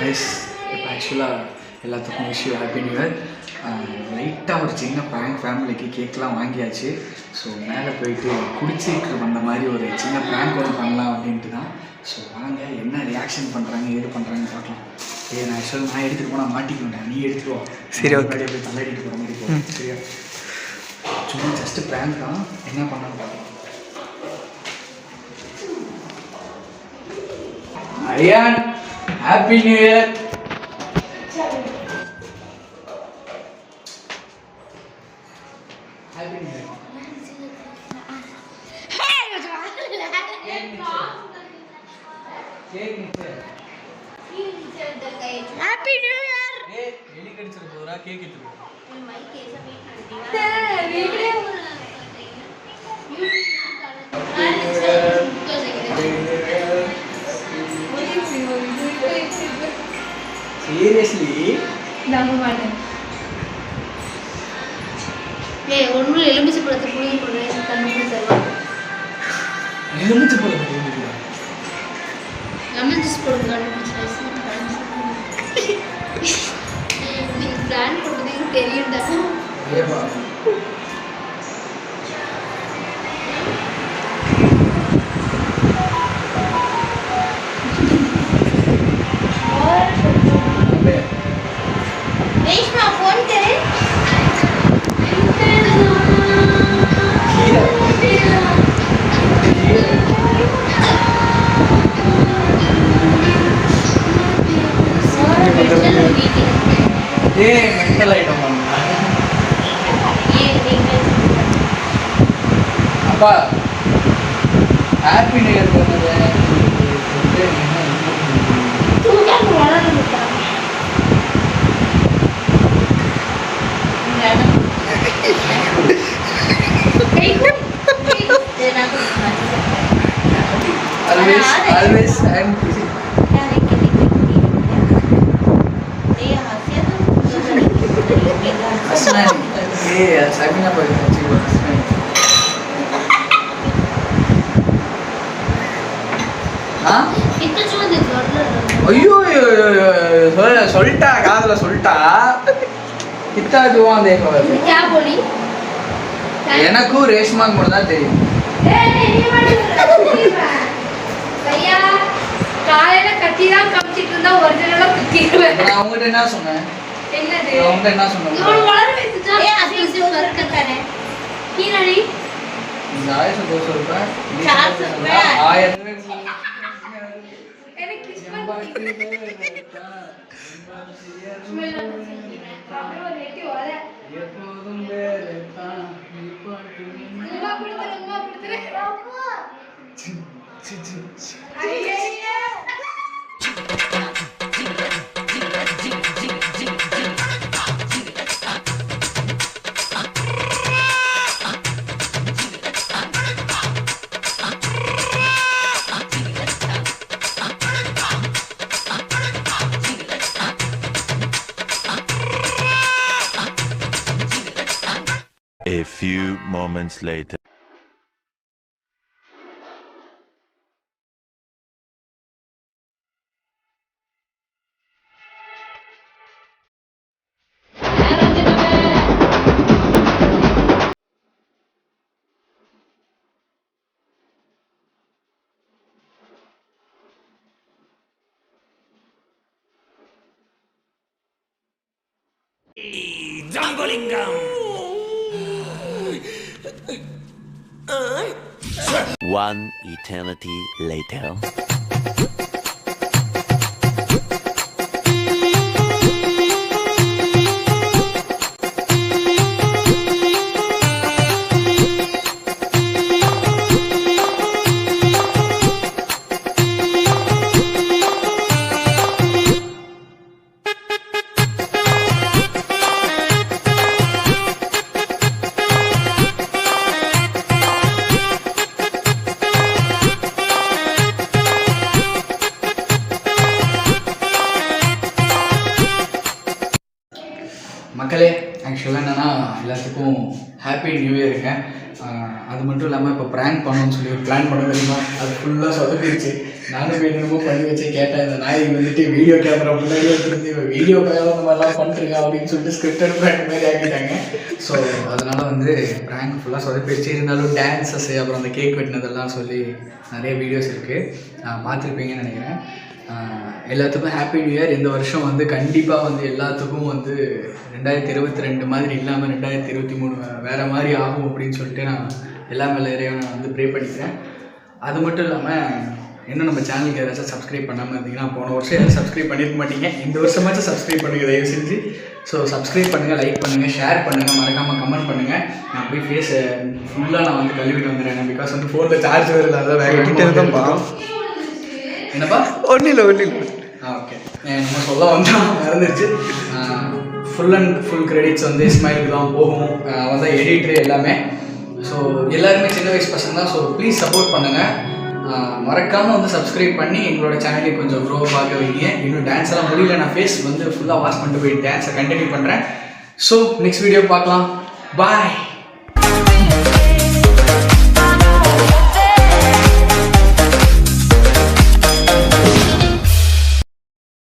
Guys இப்போ ஆக்சுவலாக எல்லாத்துக்கும் wish you happy new year. லைட்டாக ஒரு சின்ன ப்ராங்க் ஃபேமிலிக்கு கேக்லாம் வாங்கியாச்சு. ஸோ மேலே போயிட்டு குடிச்சிட்டு வந்த மாதிரி ஒரு சின்ன ப்ராங்க் ஒன்று பண்ணலாம் அப்படின்ட்டு தான். ஸோ வாங்க என்ன ரியாக்ஷன் பண்ணுறாங்க ஏது பண்ணுறாங்கன்னு பார்க்கலாம். நான் ஆக்சுவலாக நான் எடுத்துகிட்டு போனால் மாட்டிக்குவேன், நீ எடுத்துகிட்டு வா. சரி, ஓகே. போய் தள்ளாடிட்டு போகிற மாதிரி போகும். சரியா? சும்மா ஜஸ்ட்டு ப்ராங்க் தான், என்ன பண்ணான்னு பார்க்கலாம். Aryan happy new year. Happy new year. Cake நிச்சர். Happy new year. எலி கடிச்சிர போறா கேக் எடுத்து போ. மைக் ஏச வெயிட் பண்ணிட்டீங்க. வீடியோ சீரியஸ்லி நம்ப மாட்டேன். ஒன்று எலுமிச்சை பழத்தை புளியை போடுறேன் தண்ணியில் தருவாங்க. எலுமிச்சை பழத்தை போடுறீங்களா? லெமன் ஜூஸ் போடுங்க. நீங்கள் பிளான் போட்டதுக்கு தெரியும்டா. ஏப்பா रेशमा फोन करे ये मेंटल आइटम है அப்பா ஹாப்பி நியூ இயர் பண்ணுங்க. तू क्या बोल रहा है? always I am busy. Asman ये साबिना बोल रही थी asman. हाँ कितना चुना दे दो. अयो சொல்லிட்டா காதுல சொல்லிட்டா कितना दुआ देखो. क्या बोली? எனக்கும் ரேஷ்மாக்கு மட்டும் தான் தெரியும். भैया காலையில கத்தி தான் கம்ச்சிட்டு இருந்தா ஒரிஜினலா குத்திடுவேன். நான் உங்ககிட்ட என்ன சொன்னேன்? என்னது? நான் உங்ககிட்ட என்ன சொன்னேன்? இவன் வளர வெச்சுட்டா. ஏ அப்படி சூப்பர் கட்டானே. கீழடி இந்த 1200 ரூபாய் 400 ரூபாய் 1000 ரூபாய் எனக்கு கிஸ்மத் ஸ்மெல் அப்புறம் ரெட்டி வர எப்போதும் வேறதான் நீ பாட்டு உமா குடுத்துரு ஐயே A few moments later. Jambulingam. One eternity later. மக்களே ஆக்சுவலாக என்னென்னா எல்லாத்துக்கும் ஹாப்பி நியூ இயருங்க. அது மட்டும் இல்லாமல் இப்போ ப்ராங்க் பண்ணணும்னு சொல்லி ஒரு பிளான் பண்ண தெரியுமா, அது ஃபுல்லாக சொதப்பிடுச்சு. நானும் என்னமோ பண்ணி வச்சு கேட்டேன், இந்த நாய்க்கு வந்துட்டு வீடியோ கேமரா முன்னாடியே எடுத்துருந்து வீடியோக்காக இந்த மாதிரிலாம் பண்ணிருக்கா அப்படின்னு சொல்லிட்டு ஸ்கிரிப்டட் ப்ராங்க் மாதிரி ஆக்கிட்டாங்க. ஸோ அதனால் வந்து ப்ராங்க் ஃபுல்லாக சொதப்பிடுச்சு. இருந்தாலும் டான்ஸஸ் அப்புறம் அந்த கேக் வெட்டினதெல்லாம் சொல்லி நிறைய வீடியோஸ் இருக்குது, பார்த்துருப்பீங்கன்னு நினைக்கிறேன். எல்லாத்துக்கும் ஹாப்பி நியூ இயர். இந்த வருஷம் வந்து கண்டிப்பாக வந்து எல்லாத்துக்கும் வந்து 2022 மாதிரி இல்லாமல் 2023 வேறு மாதிரி ஆகும் அப்படின்னு சொல்லிட்டு நான் எல்லா மேலே இறைவனை வந்து ப்ரே பண்ணிக்கிறேன். அது மட்டும் இல்லாமல் இன்னும் நம்ம சேனலுக்கு ஏதாச்சும் சப்ஸ்கிரைப் பண்ணாமல் இருந்தீங்கன்னா, போன வருஷம் யாரும் சப்ஸ்கிரைப் பண்ணியிருக்க மாட்டீங்க, இந்த வருஷமாச்சும் சப்ஸ்கிரைப் பண்ணுங்கள் தயவு செஞ்சு. ஸோ சப்ஸ்கிரைப் பண்ணுங்கள், லைக் பண்ணுங்கள், ஷேர் பண்ணுங்கள், மறக்காமல் கமெண்ட் பண்ணுங்கள். நான் போய் ஃபேஸை ஃபுல்லாக நான் வந்து கழுவிட்டு வந்துடுறேன். பிகாஸ் வந்து ஃபோனில் சார்ஜ் வேறு இல்லாத வேக என்னப்பா ஒன்றும் இல்லை. ஓகே, நம்ம சொல்ல வந்தால் மறந்துடுச்சு. ஃபுல் அண்ட் ஃபுல் கிரெடிட்ஸ் வந்து இஸ்மாயிலுக்கு தான் போகும். அவன் தான் எடிட்ரு எல்லாமே. ஸோ எல்லாருமே சின்ன வயசு பசங்க தான். ஸோ ப்ளீஸ் சப்போர்ட் பண்ணுங்கள். மறக்காமல் வந்து சப்ஸ்கிரைப் பண்ணி எங்களோட சேனலையும் கொஞ்சம் க்ரோ பார்க்க வைங்க. இன்னும் டான்ஸ் எல்லாம் முடியல, நான் ஃபேஸ் வந்து ஃபுல்லாக வாஷ் பண்ணிட்டு போய் டான்ஸை கண்டினியூ பண்ணுறேன். ஸோ நெக்ஸ்ட் வீடியோ பார்க்கலாம். பாய்.